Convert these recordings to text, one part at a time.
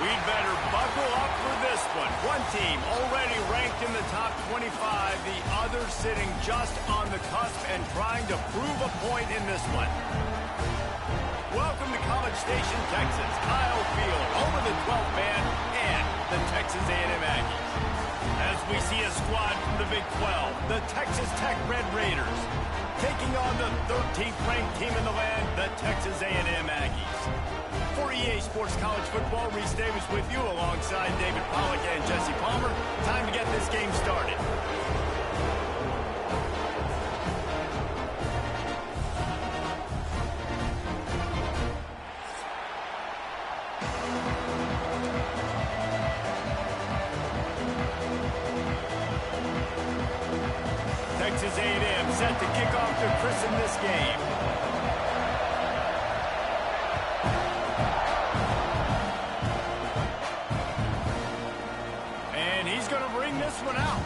We'd better buckle up for this one. One team already ranked in the top 25, the other sitting just on the cusp and trying to prove a point in this one. Welcome to College Station, Texas. Kyle Field over the 12th man and the Texas A&M Aggies. As we see a squad from the Big 12, the Texas Tech Red Raiders, taking on the 13th ranked team in the land, the Texas A&M Aggies. For EA Sports College Football, Reese Davis with you alongside David Pollack and Jesse Palmer. Time to get this game started. Texas A&M set to kick off to christen this game. And he's going to bring this one out.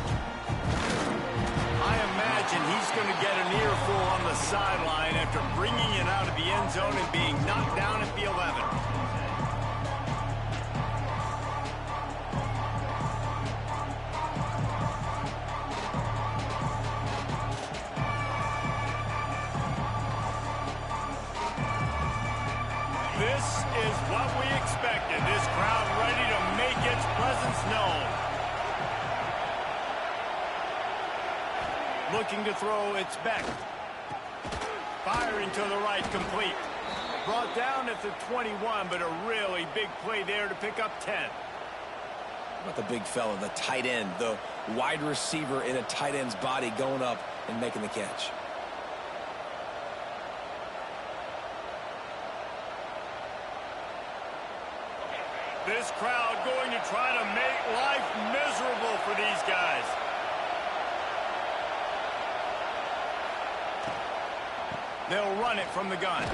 I imagine he's going to get an earful on the sideline after bringing it out of the end zone and being knocked down at the 11. This is what we expected. This crowd ready to make its presence known. Looking to throw, it's Beck. Firing to the right, complete. Brought down at the 21, but a really big play there to pick up 10. How about the big fella, the tight end, the wide receiver in a tight end's body going up and making the catch. This crowd going to try to make life miserable for these guys. They'll run it from the gun.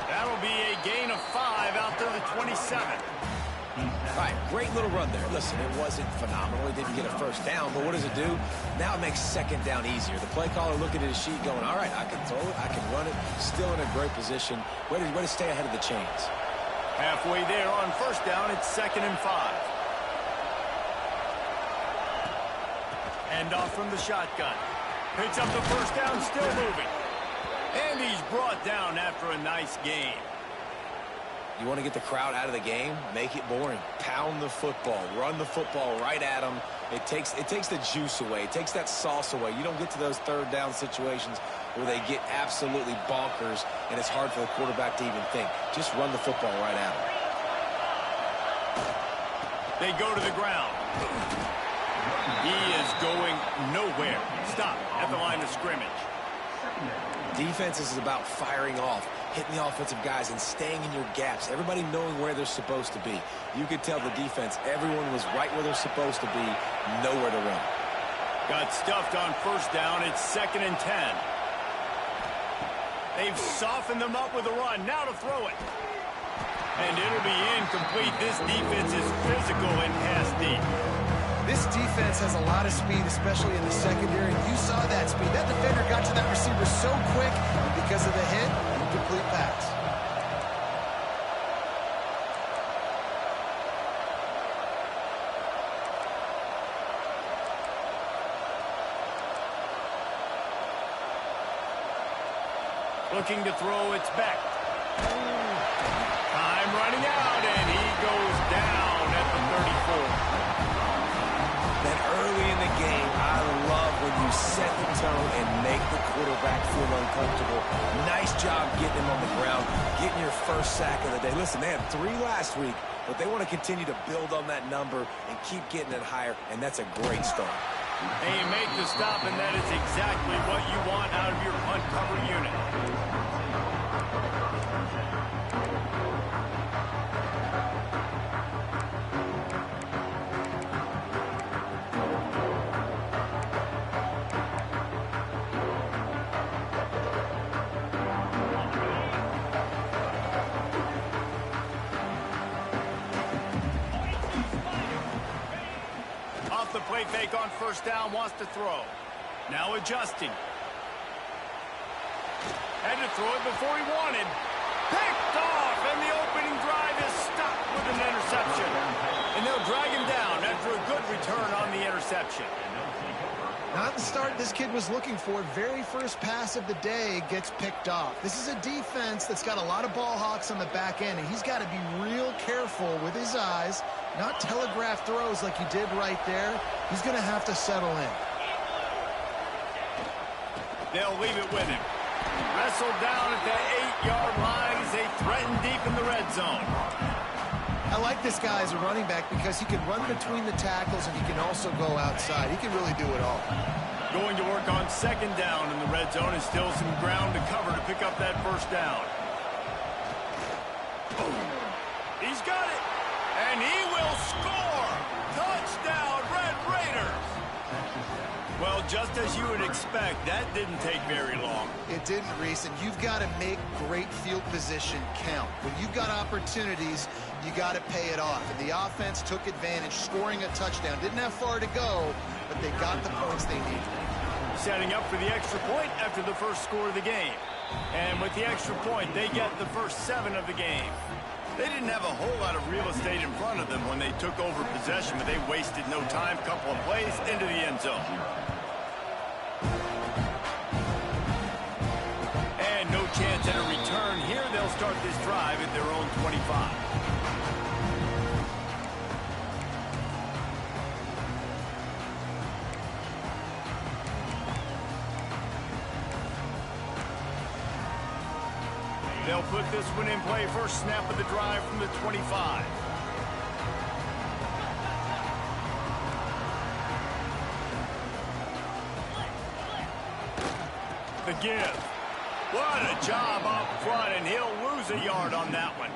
That'll be a gain of 5 out to the 27. All right, great little run there. Listen, it wasn't phenomenal. He didn't get a first down, but what does it do? Now it makes second down easier. The play caller looking at his sheet going, all right, I can throw it, I can run it. Still in a great position. Way to stay ahead of the chains. Halfway there on first down, it's 2nd and 5. Hand off from the shotgun. Picks up the first down, still moving. And he's brought down after a nice gain. You want to get the crowd out of the game? Make it boring. Pound the football. Run the football right at them. It takes the juice away. It takes that sauce away. You don't get to those third down situations where they get absolutely bonkers and it's hard for the quarterback to even think. Just run the football right at them. They go to the ground. He is going nowhere. Stop at the line of scrimmage. Defense is about firing off, hitting the offensive guys and staying in your gaps. Everybody knowing where they're supposed to be. You could tell the defense, everyone was right where they're supposed to be, nowhere to run. Got stuffed on first down. It's 2nd and 10. They've softened them up with a run. Now to throw it. And it'll be incomplete. This defense is physical and pass deep. This defense has a lot of speed, especially in the secondary. You saw that speed. That defender got to that receiver so quick, and because of the hit, incomplete pass. Looking to throw, it's Beck. Time running out, and he goes down at the 34. Then early in the game, I love when you set the tone and make the quarterback feel uncomfortable. Nice job getting him on the ground, getting your first sack of the day. Listen, they had 3 last week, but they want to continue to build on that number and keep getting it higher, and that's a great start. And you make the stop, and that is exactly what you want out of your punt cover unit. The play fake on first down, wants to throw. Now adjusting. Had to throw it before he wanted. Picked off, and the opening drive is stopped with an interception. they'll drag him down after a good return on the interception. Not the start this kid was looking for. Very first pass of the day gets picked off. This is a defense that's got a lot of ball hawks on the back end, and he's got to be real careful with his eyes, not telegraph throws like he did right there. He's going to have to settle in. They'll leave it with him. Wrestled down at the 8-yard line as they threaten deep in the red zone. I like this guy as a running back because he can run between the tackles and he can also go outside. He can really do it all. Going to work on second down in the red zone and still some ground to cover to pick up that first down. He's got it. And he will score. Touchdown, Red Raiders. Well, just as you would expect, that didn't take very long. It didn't, Reese, and you've got to make great field position count. When you've got opportunities, you got to pay it off. And the offense took advantage, scoring a touchdown. Didn't have far to go, but they got the points they needed. Setting up for the extra point after the first score of the game. And with the extra point, they get the first 7 of the game. They didn't have a whole lot of real estate in front of them when they took over possession, but they wasted no time. Couple of plays into the end zone. And no chance at a return here. They'll start this drive at their own 25. They'll put this one in play. First snap of the drive from the 25. The give. What a job up front, and he'll lose a yard on that one.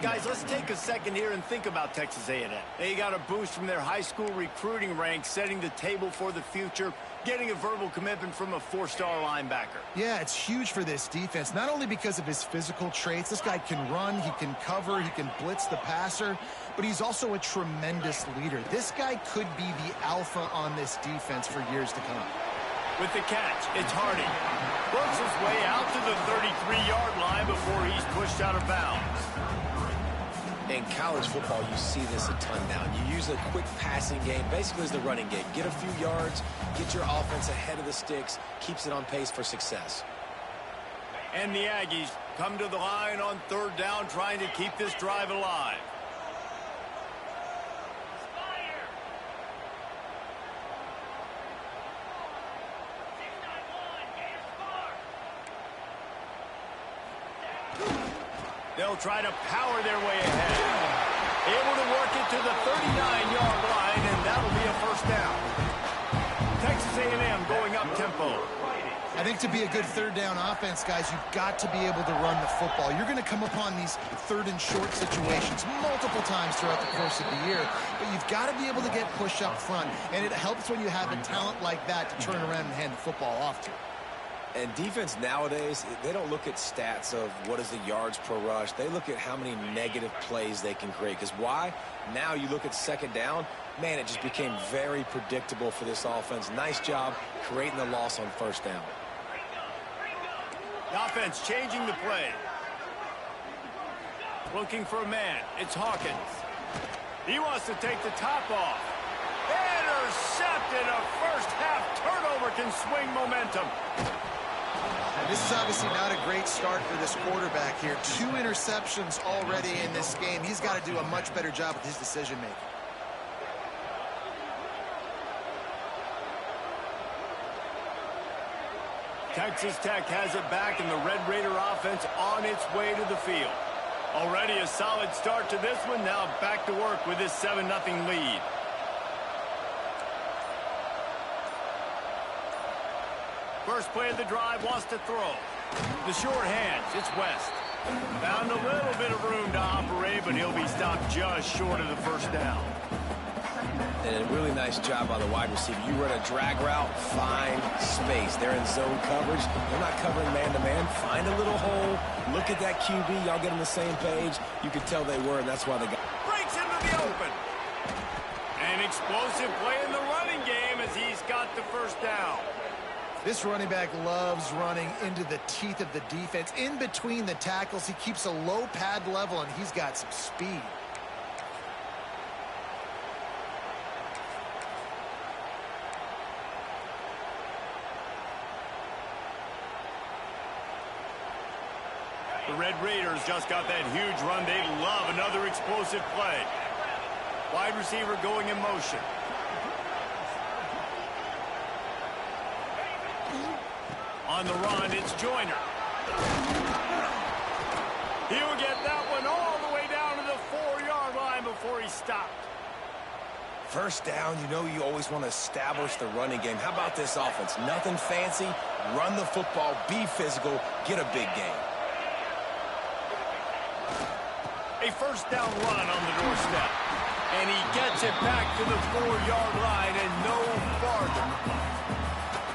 Guys, let's take a second here and think about Texas A&M. They got a boost from their high school recruiting ranks, setting the table for the future, getting a verbal commitment from a 4-star linebacker. Yeah, it's huge for this defense, not only because of his physical traits. This guy can run, he can cover, he can blitz the passer, but he's also a tremendous leader. This guy could be the alpha on this defense for years to come. With the catch, it's Hardy. Works his way out to the 33-yard line before he's pushed out of bounds. In college football, you see this a ton now. You use a quick passing game, basically as the running game. Get a few yards, get your offense ahead of the sticks, keeps it on pace for success. And the Aggies come to the line on third down, trying to keep this drive alive. They'll try to power their way ahead. Able to work it to the 39-yard line, and that'll be a first down. Texas A&M going up tempo. I think to be a good third down offense, guys, you've got to be able to run the football. You're going to come upon these third and short situations multiple times throughout the course of the year, but you've got to be able to get push up front, and it helps when you have a talent like that to turn around and hand the football off to. And defense nowadays, they don't look at stats of what is the yards per rush. They look at how many negative plays they can create. Because why? Now you look at second down, man, it just became very predictable for this offense. Nice job creating the loss on first down. The offense changing the play. Looking for a man. It's Hawkins. He wants to take the top off. Intercepted. A first-half turnover can swing momentum. This is obviously not a great start for this quarterback here. 2 interceptions already in this game. He's got to do a much better job with his decision-making. Texas Tech has it back, and the Red Raider offense on its way to the field. Already a solid start to this one. Now back to work with this 7-0 lead. First play of the drive, wants to throw. The short hands, it's West. Found a little bit of room to operate, but he'll be stopped just short of the first down. And a really nice job by the wide receiver. You run a drag route, find space. They're in zone coverage. They're not covering man-to-man. Find a little hole. Look at that QB. Y'all get on the same page. You could tell they were, and that's why they got... Breaks into the open. An explosive play in the running game as he's got the first down. This running back loves running into the teeth of the defense. In between the tackles, he keeps a low pad level, and he's got some speed. The Red Raiders just got that huge run. They love another explosive play. Wide receiver going in motion. On the run, it's Joyner. He'll get that one all the way down to the 4-yard line before he stopped. First down, you know you always want to establish the running game. How about this offense? Nothing fancy. Run the football, be physical, get a big gain. A first down run on the doorstep. And he gets it back to the 4-yard line and no farther.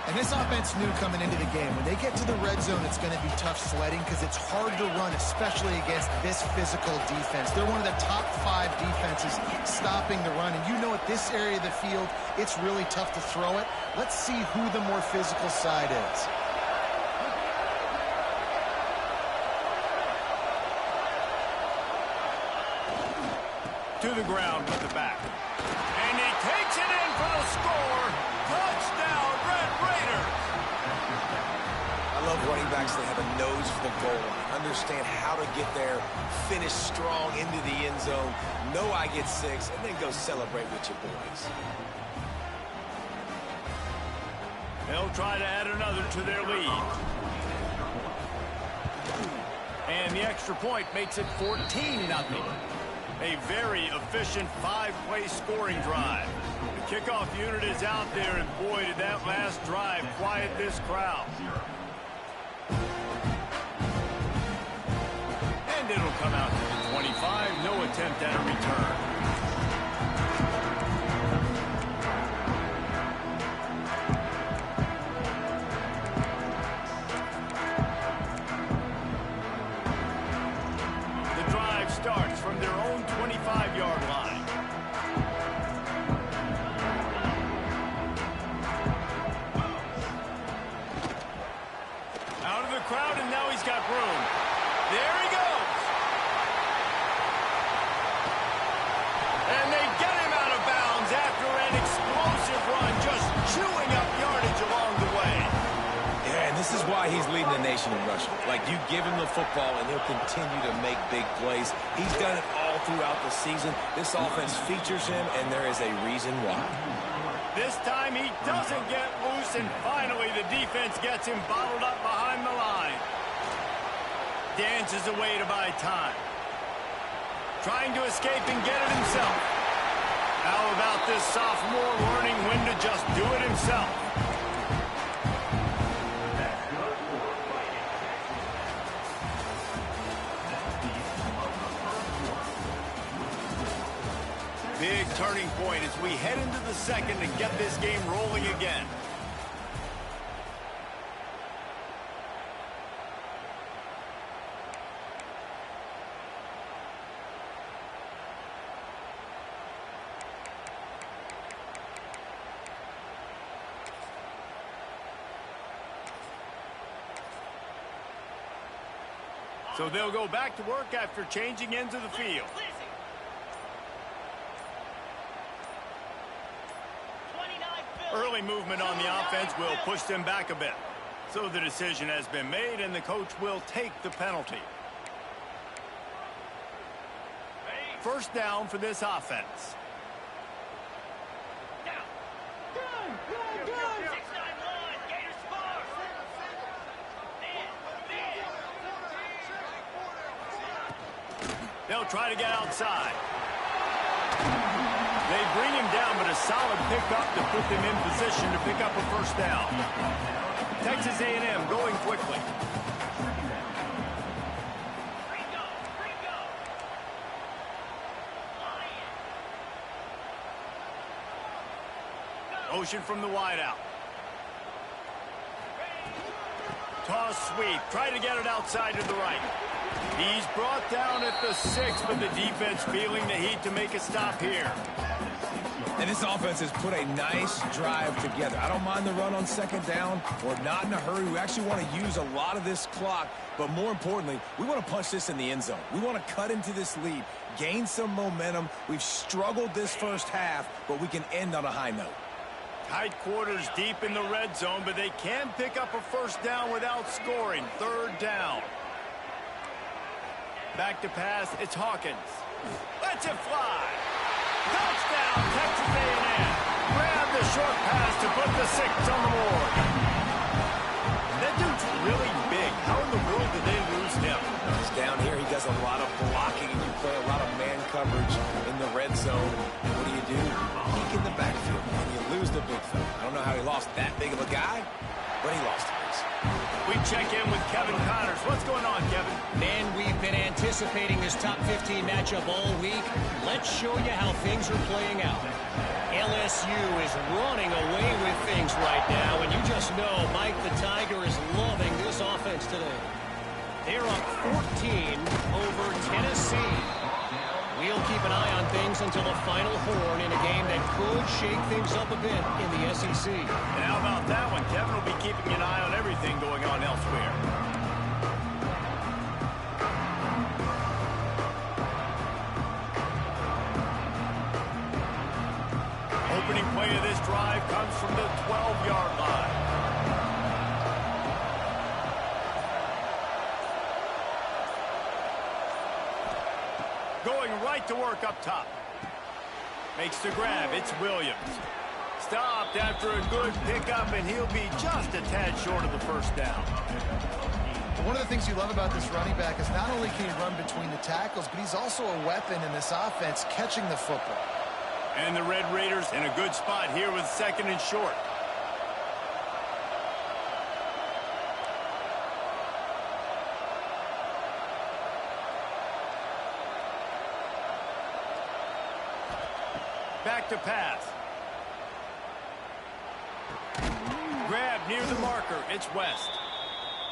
And this offense knew coming into the game, when they get to the red zone, it's going to be tough sledding because it's hard to run, especially against this physical defense. They're one of the top 5 defenses stopping the run. And you know at this area of the field, it's really tough to throw it. Let's see who the more physical side is. To the ground with the back. And he takes it in for the score. Touchdown, Red Raiders. I love running backs that have a nose for the goal line, understand how to get there, finish strong into the end zone, know I get 6, and then go celebrate with your boys. They'll try to add another to their lead. And the extra point makes it 14-0. A very efficient 5-play scoring drive. The kickoff unit is out there, and boy, did that last drive quiet this crowd. And it'll come out to the 25. No attempt at a return. Starts from their own 25-yard line. Out of the crowd, and now he's got room. There he goes. And they get him out of bounds after an explosive run, just chewing up yardage along the way. Yeah, and this is why he's leading the nation in rushing. Like, you give him the football, and he'll continue to make big plays. He's done it all throughout the season. This offense features him, and there is a reason why. This time he doesn't get loose, and finally the defense gets him bottled up behind the line. Dances away to buy time. Trying to escape and get it himself. How about this sophomore learning when to just do it himself? Big turning point as we head into the second and get this game rolling again. So they'll go back to work after changing into the field. Early movement on the offense will push them back a bit. So the decision has been made, and the coach will take the penalty. First down for this offense. They'll try to get outside. They bring him down, but a solid pickup to put them in position to pick up a first down. Texas A&M going quickly. Motion from the wideout. Toss sweep. Try to get it outside to the right. He's brought down at the 6, but the defense feeling the heat to make a stop here. And this offense has put a nice drive together. I don't mind the run on second down. We're not in a hurry. We actually want to use a lot of this clock, but more importantly, we want to punch this in the end zone. We want to cut into this lead, gain some momentum. We've struggled this first half, but we can end on a high note. Tight quarters deep in the red zone, but they can pick up a first down without scoring. Third down. Back to pass, it's Hawkins. Lets it fly. Touchdown, Texas A&M. Grab the short pass to put the 6 on the board. That dude's really big. How in the world did they lose him? He's down here. He does a lot of blocking, and you play a lot of man coverage in the red zone. What do? Peek in the backfield, and you lose the big fella. I don't know how he lost that big of a guy, but he lost it. We check in with Kevin Connors. What's going on, Kevin? Man, we've been anticipating this top 15 matchup all week. Let's show you how things are playing out. LSU is running away with things right now, and you just know Mike the Tiger is loving this offense today. They're up 14 over Tennessee. We'll keep an eye on things until the final horn in a game that could shake things up a bit in the SEC. And how about that one? Kevin will be keeping an eye on everything going on elsewhere. Opening play of this drive comes from the 12-yard line. Going right to work up top. Makes the grab. It's Williams. Stopped after a good pickup, and he'll be just a tad short of the first down. One of the things you love about this running back is not only can he run between the tackles, but he's also a weapon in this offense catching the football. And the Red Raiders in a good spot here with 2nd and short. Back to pass. Grab near the marker. It's West.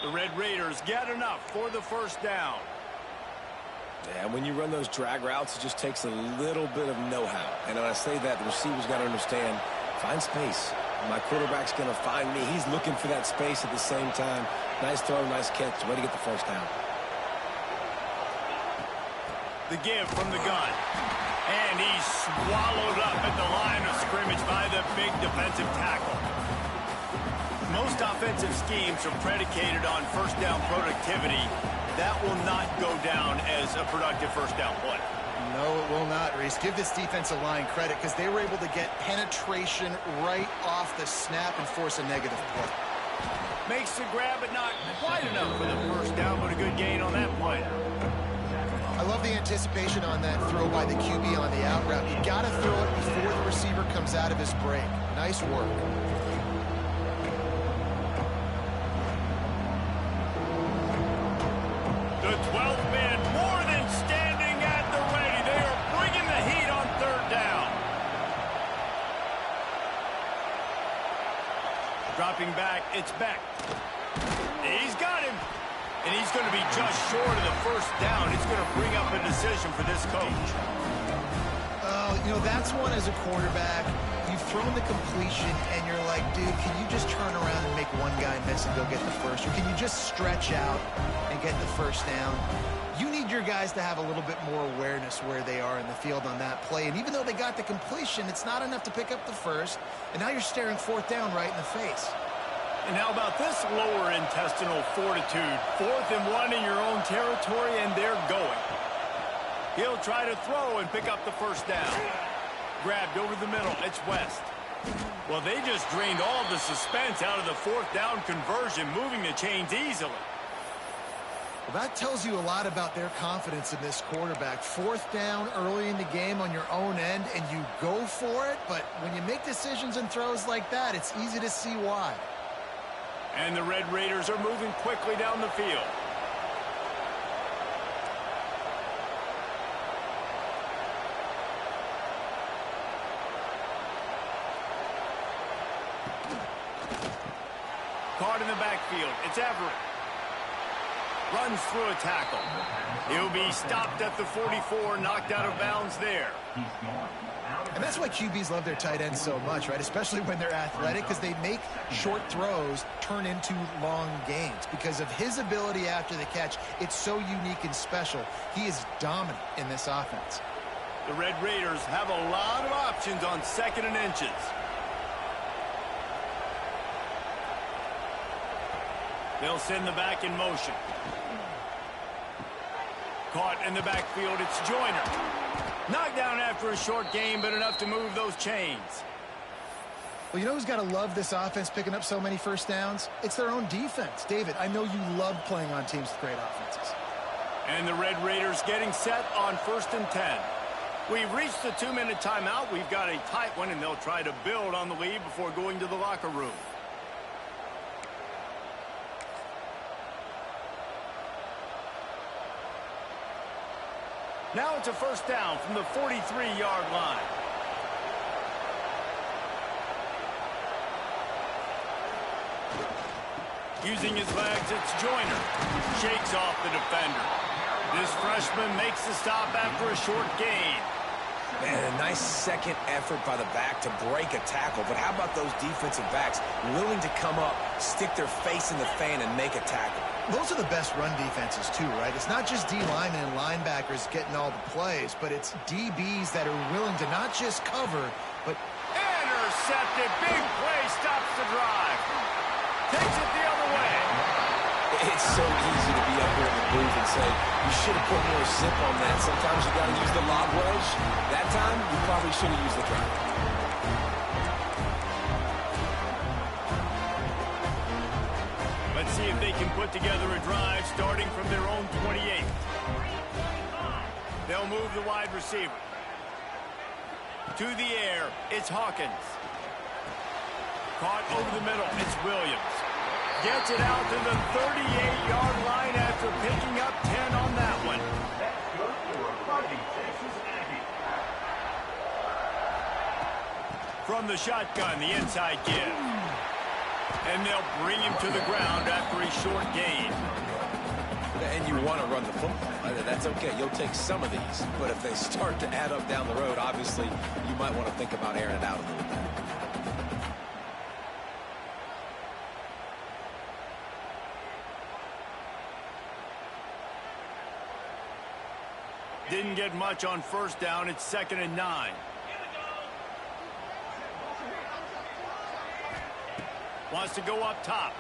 The Red Raiders get enough for the first down. Yeah, when you run those drag routes, it just takes a little bit of know-how. And when I say that, the receiver's got to understand, find space. My quarterback's going to find me. He's looking for that space at the same time. Nice throw, nice catch. Way to get the first down. The give from the gun. And he's swallowed up at the line of scrimmage by the big defensive tackle. Most offensive schemes are predicated on first down productivity. That will not go down as a productive first down play. No, it will not, Reese. Give this defensive line credit because they were able to get penetration right off the snap and force a negative play. Makes the grab, but not quite enough for the first down, but a good gain on that play. I love the anticipation on that throw by the QB on the out route. You got to throw it before the receiver comes out of his break. Nice work. The 12th man more than standing at the ready. They are bringing the heat on 3rd down. Dropping back, it's Beck. He's got him. And he's going to be just short of the first down. It's going to bring up a decision for this coach. You know, that's one as a quarterback. You've thrown the completion, and you're like, dude, can you just turn around and make one guy miss and go get the first? Or can you just stretch out and get the first down? You need your guys to have a little bit more awareness where they are in the field on that play. And even though they got the completion, it's not enough to pick up the first. And now you're staring 4th down right in the face. And how about this lower intestinal fortitude? 4th and 1 in your own territory, and they're going. He'll try to throw and pick up the first down. Grabbed over the middle. It's West. Well, they just drained all the suspense out of the 4th down conversion, moving the chains easily. Well, that tells you a lot about their confidence in this quarterback. 4th down early in the game on your own end, and you go for it. But when you make decisions and throws like that, it's easy to see why. And the Red Raiders are moving quickly down the field. Caught in the backfield. It's Everett. Runs through a tackle. He'll be stopped at the 44, knocked out of bounds there. And that's why QBs love their tight ends so much, right? Especially when they're athletic, because they make short throws turn into long gains. Because of his ability after the catch, it's so unique and special. He is dominant in this offense. The Red Raiders have a lot of options on 2nd and inches. They'll send the back in motion. Caught in the backfield, it's Joyner. Knocked down after a short gain, but enough to move those chains. Well, you know who's got to love this offense picking up so many first downs? It's their own defense. David, I know you love playing on teams with great offenses. And the Red Raiders getting set on 1st and 10. We've reached the 2-minute timeout. We've got a tight one, and they'll try to build on the lead before going to the locker room. Now it's a first down from the 43-yard line. Using his legs, it's Joyner. Shakes off the defender. This freshman makes the stop after a short gain. Man, a nice second effort by the back to break a tackle. But how about those defensive backs willing to come up, stick their face in the fan, and make a tackle? Those are the best run defenses, too, right? It's not just D linemen and linebackers getting all the plays, but it's DBs that are willing to not just cover, but... Intercepted. Big play stops the drive. Takes it the other way. It's so easy to be up here in the booth and say, you should have put more zip on that. Sometimes you got to use the lob wedge. That time, you probably should have used the drop. Let's see if they can put together a drive starting from their own 28. They'll move the wide receiver. To the air, it's Hawkins. Caught over the middle, it's Williams. Gets it out to the 38-yard line after picking up 10 on that one. That's good for a fighting Texas Aggie. From the shotgun, the inside give. And they'll bring him to the ground after a short gain. And you want to run the football. That's okay. You'll take some of these. But if they start to add up down the road, obviously, you might want to think about airing it out a little bit. Didn't get much on first down. It's 2nd and 9. Wants to go up top.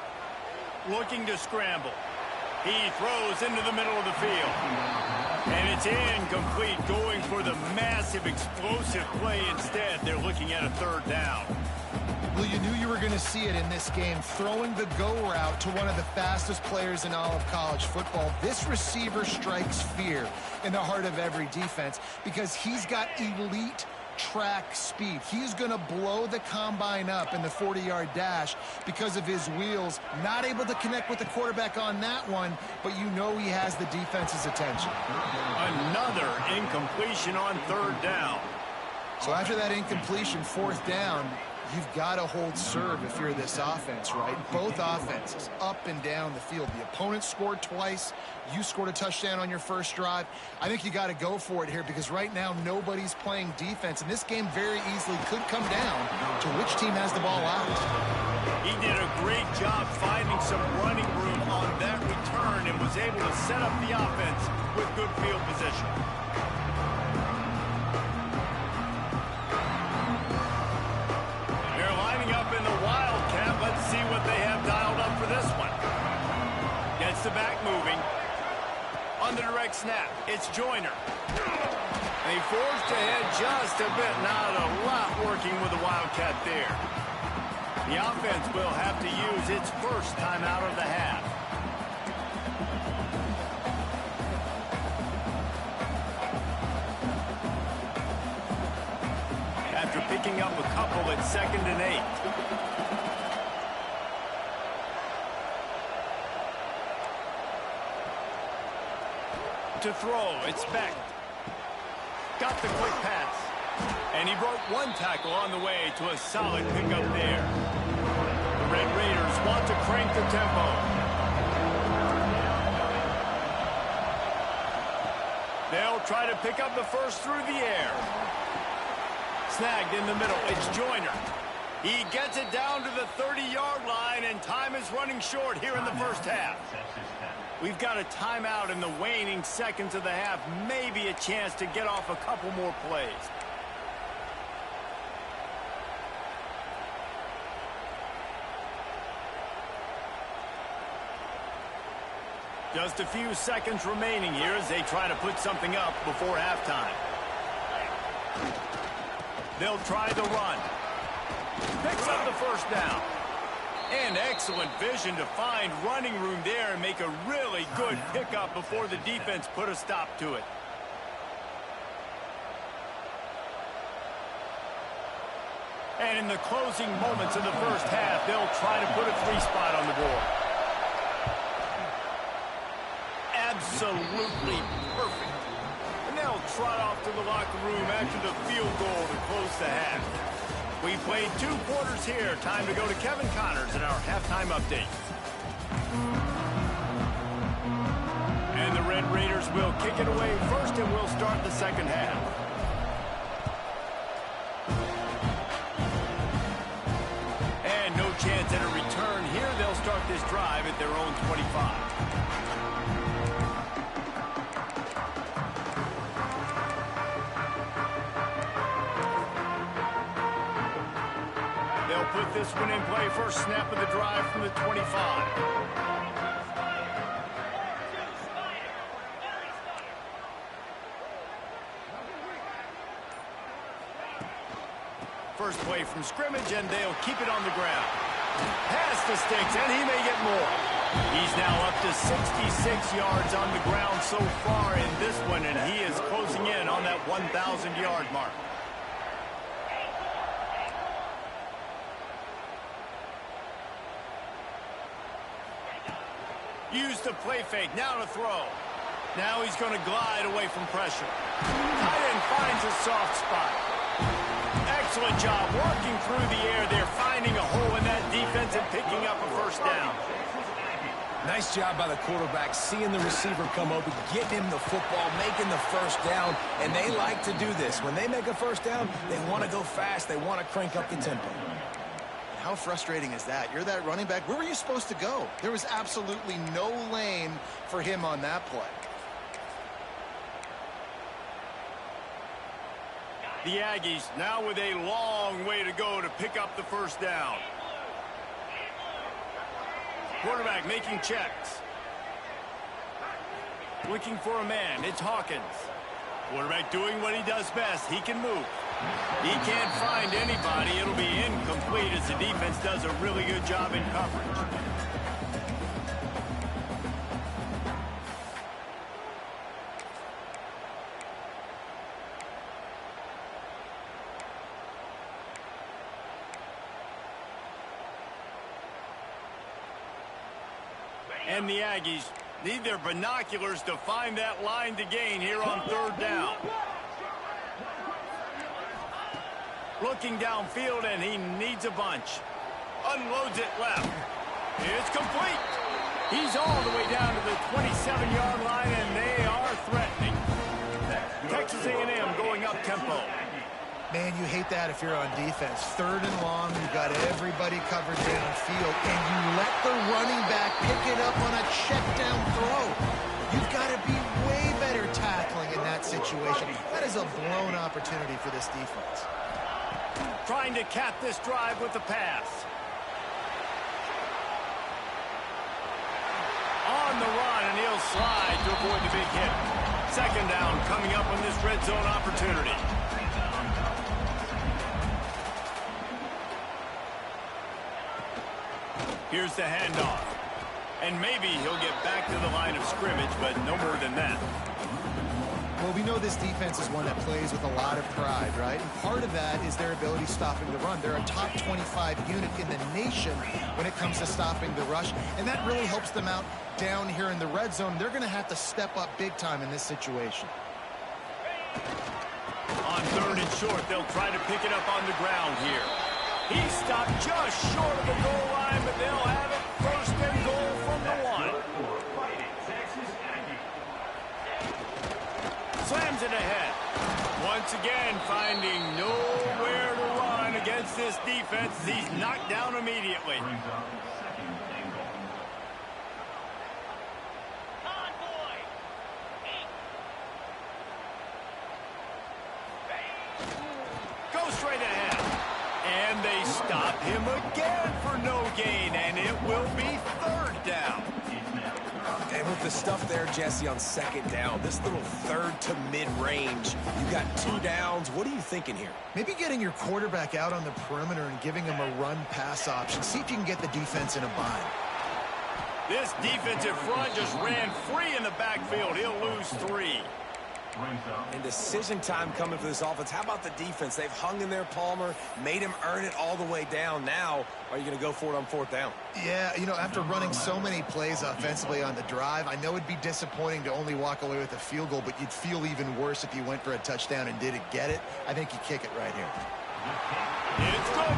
Looking to scramble. He throws into the middle of the field. And it's incomplete, going for the massive explosive play instead. They're looking at a 3rd down. Well, you knew you were going to see it in this game, throwing the go route to one of the fastest players in all of college football. This receiver strikes fear in the heart of every defense because he's got elite track speed. He's going to blow the combine up in the 40-yard dash because of his wheels. Not able to connect with the quarterback on that one, but you know he has the defense's attention. Another incompletion on 3rd down. So after that incompletion, 4th down, you've got to hold serve if you're this offense, right? Both offenses up and down the field. The opponent scored twice. You scored a touchdown on your first drive. I think you got to go for it here because right now nobody's playing defense, and this game very easily could come down to which team has the ball out. He did a great job finding some running room on that return and was able to set up the offense with good field position. They're lining up in the Wildcat. Let's see what they have dialed up for this one. Gets the back moving. On the direct snap, it's Joyner. They forced ahead just a bit. Not a lot working with the Wildcat there. The offense will have to use its first timeout of the half. After picking up a couple at 2nd and 8. To throw, it's Beck. Got the quick pass. And he broke one tackle on the way to a solid pickup there. The Red Raiders want to crank the tempo. They'll try to pick up the first through the air. Snagged in the middle, it's Joyner. He gets it down to the 30-yard line, and time is running short here in the first half. We've got a timeout in the waning seconds of the half. Maybe a chance to get off a couple more plays. Just a few seconds remaining here as they try to put something up before halftime. They'll try the run. Picks up the first down. And excellent vision to find running room there and make a really good pickup before the defense put a stop to it. And in the closing moments of the first half, they'll try to put a 3-spot on the board. Absolutely perfect. And they'll trot off to the locker room after the field goal to close the half. We played 2 quarters here. Time to go to Kevin Connors in our halftime update. And the Red Raiders will kick it away first, and we'll start the second half. And no chance at a return here. They'll start this drive at their own 25. Put this one in play. First snap of the drive from the 25. First play from scrimmage, and they'll keep it on the ground. Pass the sticks, and he may get more. He's now up to 66 yards on the ground so far in this one, and he is closing in on that 1,000-yard mark. Use the play fake, now to throw. Now he's going to glide away from pressure. Tight end finds a soft spot. Excellent job working through the air there, finding a hole in that defense and picking up a first down. Nice job by the quarterback, seeing the receiver come open, getting him the football, making the first down, and they like to do this. When they make a first down, they want to go fast, they want to crank up the tempo. How frustrating is that? You're that running back. Where were you supposed to go? There was absolutely no lane for him on that play. The Aggies now with a long way to go to pick up the first down. Quarterback making checks. Looking for a man. It's Hawkins. Quarterback doing what he does best. He can move. He can't find anybody. It'll be incomplete as the defense does a really good job in coverage. And the Aggies need their binoculars to find that line to gain here on third down. Looking downfield, and he needs a bunch. Unloads it left. It's complete. He's all the way down to the 27-yard line, and they are threatening. Texas A&M going up tempo. Man, you hate that if you're on defense. Third and long, you've got everybody covered downfield, and you let the running back pick it up on a check down throw. You've got to be way better tackling in that situation. That is a blown opportunity for this defense. Trying to cap this drive with the pass. On the run, and he'll slide to avoid the big hit. Second down coming up on this red zone opportunity. Here's the handoff. And maybe he'll get back to the line of scrimmage, but no more than that. Well, we know this defense is one that plays with a lot of pride, right? And part of that is their ability stopping the run. They're a top 25 unit in the nation when it comes to stopping the rush, and that really helps them out down here in the red zone. They're going to have to step up big time in this situation. On third and short, they'll try to pick it up on the ground here. He stopped just short of the goal line, but they'll have it first and goal from the one. Slams it ahead. Once again, finding nowhere to run against this defense. He's knocked down immediately. Go straight ahead. And they stop him again for no gain, and it will be third down. And with the stuff there, Jesse, on second down, this little third to mid-range, you got 2 downs. What are you thinking here? Maybe getting your quarterback out on the perimeter and giving him a run-pass option. See if you can get the defense in a bind. This defensive front just ran free in the backfield. He'll lose 3. And decision time coming for this offense. How about the defense? They've hung in there, Palmer, made him earn it all the way down. Now, are you going to go for it on 4th down? Yeah, you know, after running so many plays offensively on the drive, I know it'd be disappointing to only walk away with a field goal, but you'd feel even worse if you went for a touchdown and didn't get it. I think you kick it right here. It's good.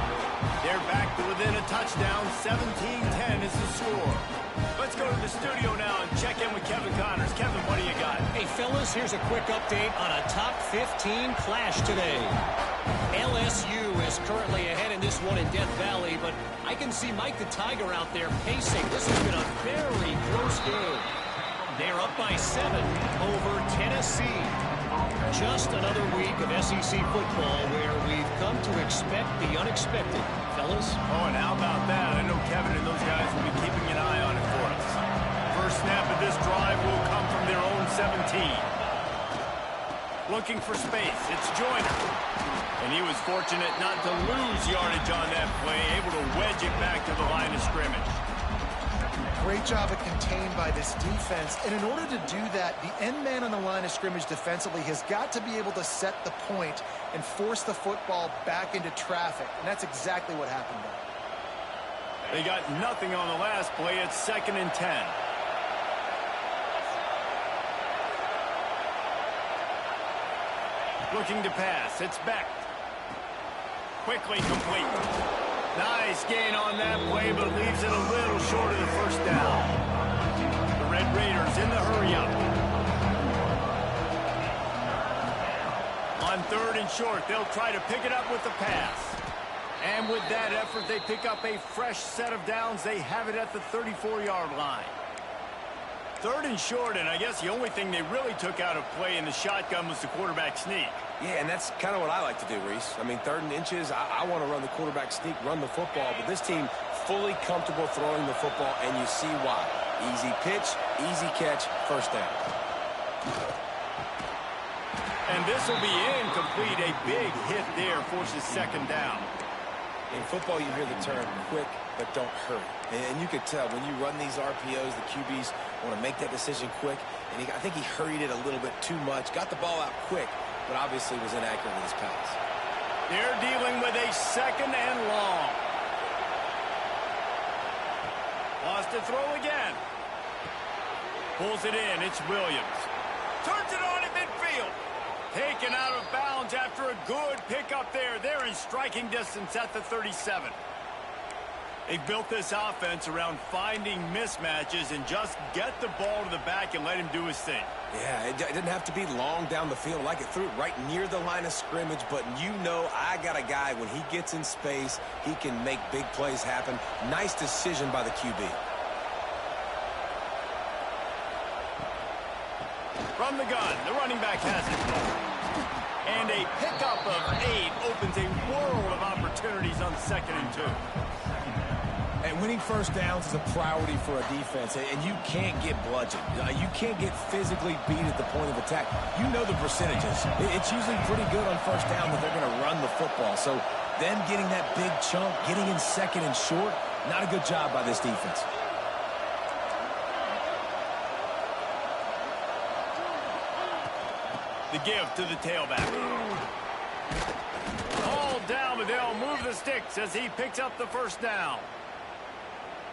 They're back to within a touchdown. 17-10 is the score. Let's go to the studio now and check in with Kevin Connors. Kevin, what do you got? Hey, fellas, here's a quick update on a top 15 clash today. LSU is currently ahead in this one in Death Valley, but I can see Mike the Tiger out there pacing. This has been a very close game. They're up by 7 over Tennessee. Just another week of SEC football where we've come to expect the unexpected. Fellas? Oh, and how about that? I know Kevin and those guys will be keeping an eye on it for us. First snap of this drive will come from their own 17. Looking for space. It's Joyner. And he was fortunate not to lose yardage on that play, able to wedge it back to the line of scrimmage. Great job of contained by this defense. And in order to do that, the end man on the line of scrimmage defensively has got to be able to set the point and force the football back into traffic. And that's exactly what happened there. They got nothing on the last play. It's 2nd and 10. Looking to pass. It's Beck. Quickly complete. Nice gain on that play, but leaves it a little short of the first down. The Red Raiders in the hurry-up. On 3rd and short, they'll try to pick it up with the pass. And with that effort, they pick up a fresh set of downs. They have it at the 34-yard line. 3rd and short, and I guess the only thing they really took out of play in the shotgun was the quarterback sneak. Yeah, and that's kind of what I like to do, Reese. I mean, 3rd and inches, I want to run the quarterback sneak, run the football, but this team fully comfortable throwing the football, and you see why. Easy pitch, easy catch, first down. And this will be incomplete. A big hit there forces 2nd down. In football, you hear the term quick, but don't hurry. And you could tell when you run these RPOs, the QBs want to make that decision quick. And I think he hurried it a little bit too much, got the ball out quick, but obviously was inaccurate with his pass. They're dealing with a 2nd and long. Lost to throw again. Pulls it in. It's Williams. Turns it on in midfield. Taken out of bounds after a good pickup there. They're in striking distance at the 37. They've built this offense around finding mismatches and just get the ball to the back and let him do his thing. Yeah, it didn't have to be long down the field. Like it threw it right near the line of scrimmage, but you know I got a guy, when he gets in space, he can make big plays happen. Nice decision by the QB. From the gun, the running back has it. And a pickup of 8 opens a world of opportunities on 2nd and 2. And winning first downs is a priority for a defense, and you can't get bludgeoned. You can't get physically beat at the point of attack. You know the percentages. It's usually pretty good on first down that they're going to run the football. So them getting that big chunk, getting in 2nd and short, not a good job by this defense. The give to the tailback. All down, but they'll move the sticks as he picks up the first down.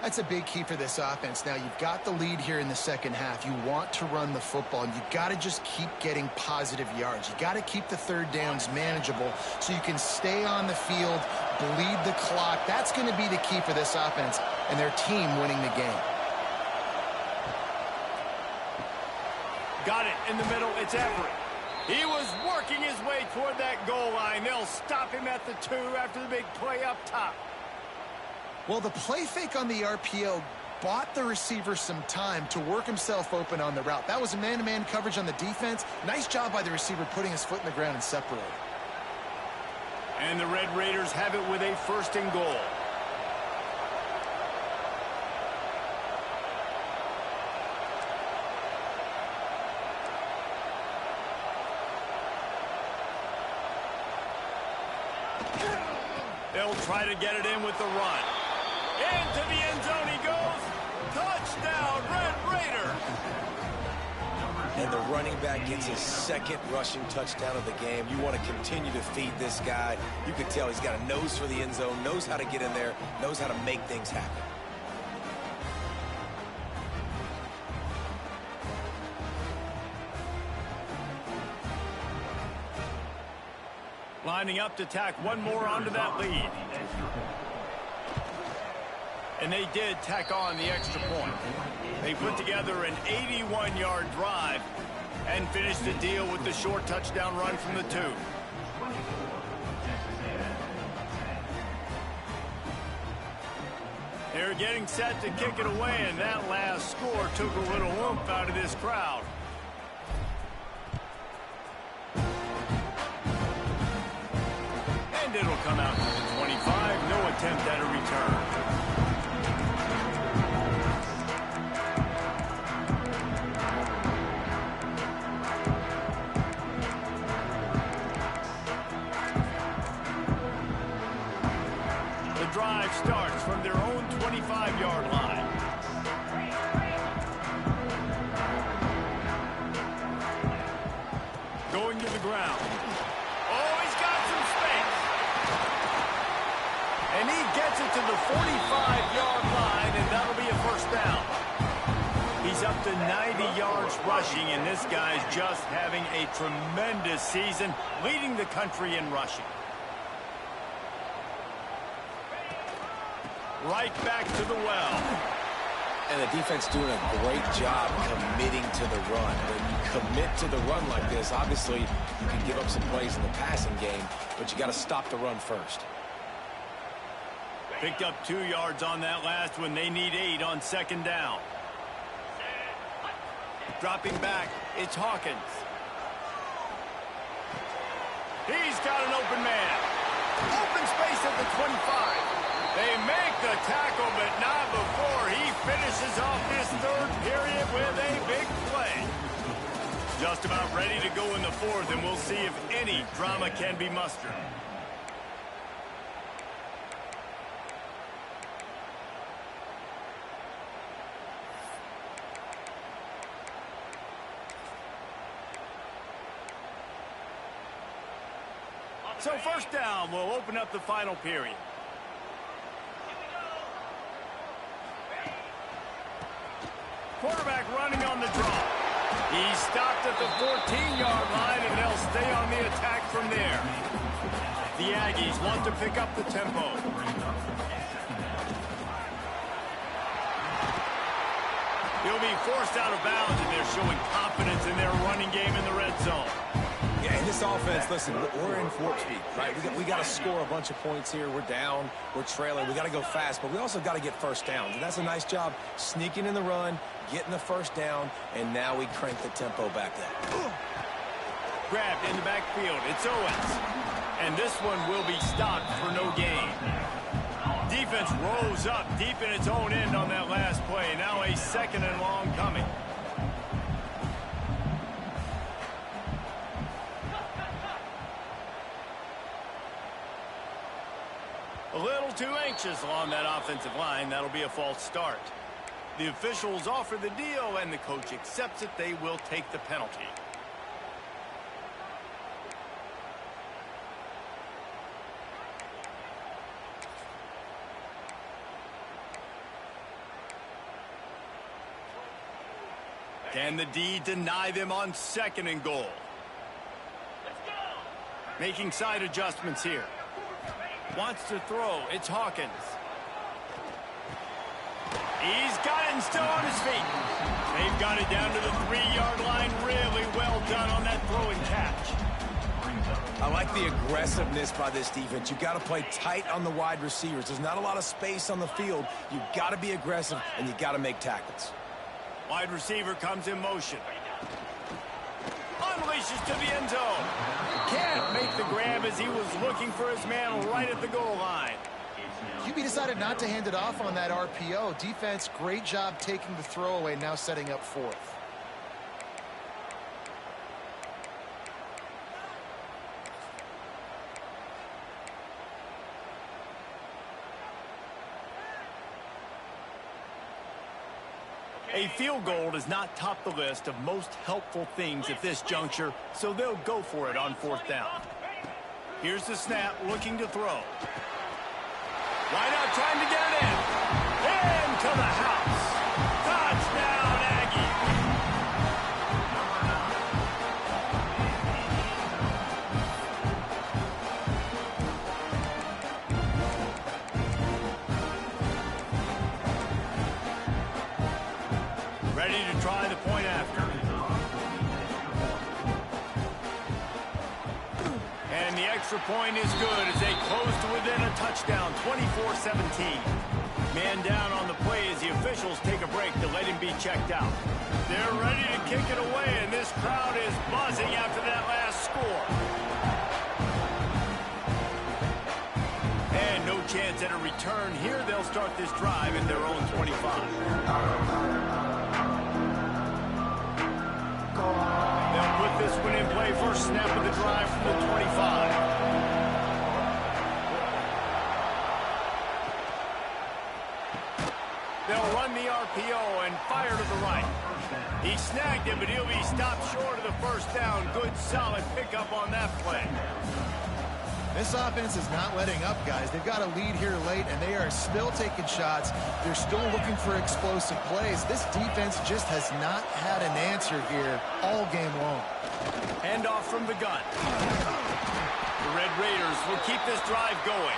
That's a big key for this offense. Now, you've got the lead here in the 2nd half. You want to run the football, and you've got to just keep getting positive yards. You got to keep the 3rd downs manageable so you can stay on the field, bleed the clock. That's going to be the key for this offense and their team winning the game. Got it in the middle. It's Everett. He was working his way toward that goal line. They'll stop him at the 2 after the big play up top. Well, the play fake on the RPO bought the receiver some time to work himself open on the route. That was a man-to-man coverage on the defense. Nice job by the receiver putting his foot in the ground and separating. And the Red Raiders have it with a 1st and goal. They'll try to get it in with the run. Into the end zone he goes. Touchdown, Red Raider. And the running back gets his second rushing touchdown of the game. You want to continue to feed this guy. You can tell he's got a nose for the end zone, knows how to get in there, knows how to make things happen. Lining up to tack one more onto that lead. And they did tack on the extra point. They put together an 81-yard drive and finished the deal with the short touchdown run from the 2. They're getting set to kick it away, and that last score took a little oomph out of this crowd. And it'll come out to the 25. No attempt at a return. Drive starts from their own 25-yard line. Going to the ground. Oh, he's got some space. And he gets it to the 45-yard line, and that'll be a first down. He's up to 90 yards rushing, and this guy's just having a tremendous season, leading the country in rushing. Right back to the well. And the defense doing a great job committing to the run. When you commit to the run like this, obviously you can give up some plays in the passing game, but you got to stop the run first. Picked up 2 yards on that last one. They need 8 on second down. Dropping back, it's Hawkins. He's got an open man. Open space at the 25. They make the tackle, but not before he finishes off this third period with a big play. Just about ready to go in the fourth, and we'll see if any drama can be mustered. So first down will open up the final period. Quarterback running on the draw. He's stopped at the 14-yard line, and they'll stay on the attack from there. The Aggies want to pick up the tempo. He'll be forced out of bounds, and they're showing confidence in their running game in the red zone. Yeah, in this offense, listen, we're in warp speed, right? We got to score a bunch of points here. We're down. We're trailing. We got to go fast, but we also got to get first downs. And that's a nice job sneaking in the run, getting the first down, and now we crank the tempo back up. Grabbed in the backfield. It's Owens. And this one will be stopped for no gain. Defense rose up deep in its own end on that last play. Now a second and long coming. A little too anxious along that offensive line. That'll be a false start. The officials offer the deal, and the coach accepts it. They will take the penalty. Can the D deny them on second and goal? Making side adjustments here. Wants to throw. It's Hawkins. He's got it and still on his feet. They've got it down to the 3-yard line. Really well done on that throw and catch. I like the aggressiveness by this defense. You've got to play tight on the wide receivers. There's not a lot of space on the field. You've got to be aggressive, and you've got to make tackles. Wide receiver comes in motion. Unleashes to the end zone. Can't make the grab as he was looking for his man right at the goal line. QB decided not to hand it off on that RPO. Defense, great job taking the throwaway, now setting up fourth. A field goal does not top the list of most helpful things at this juncture, so they'll go for it on 4th down. Here's the snap, looking to throw. Wide out, trying to get it in. Into the house. Touchdown, Aggie. Ready to try the point after. And the extra point is good as they close to within a touchdown, 24-17. Man down on the play as the officials take a break to let him be checked out. They're ready to kick it away, and this crowd is buzzing after that last score. And no chance at a return here. They'll start this drive at their own 25. They'll put this one in play. First snap of the drive from the 25. They'll run the RPO and fire to the right. He snagged it, but he'll be stopped short of the first down. Good, solid pickup on that play. This offense is not letting up, guys. They've got a lead here late, and they are still taking shots. They're still looking for explosive plays. This defense just has not had an answer here all game long. Handoff from the gun. The Red Raiders will keep this drive going.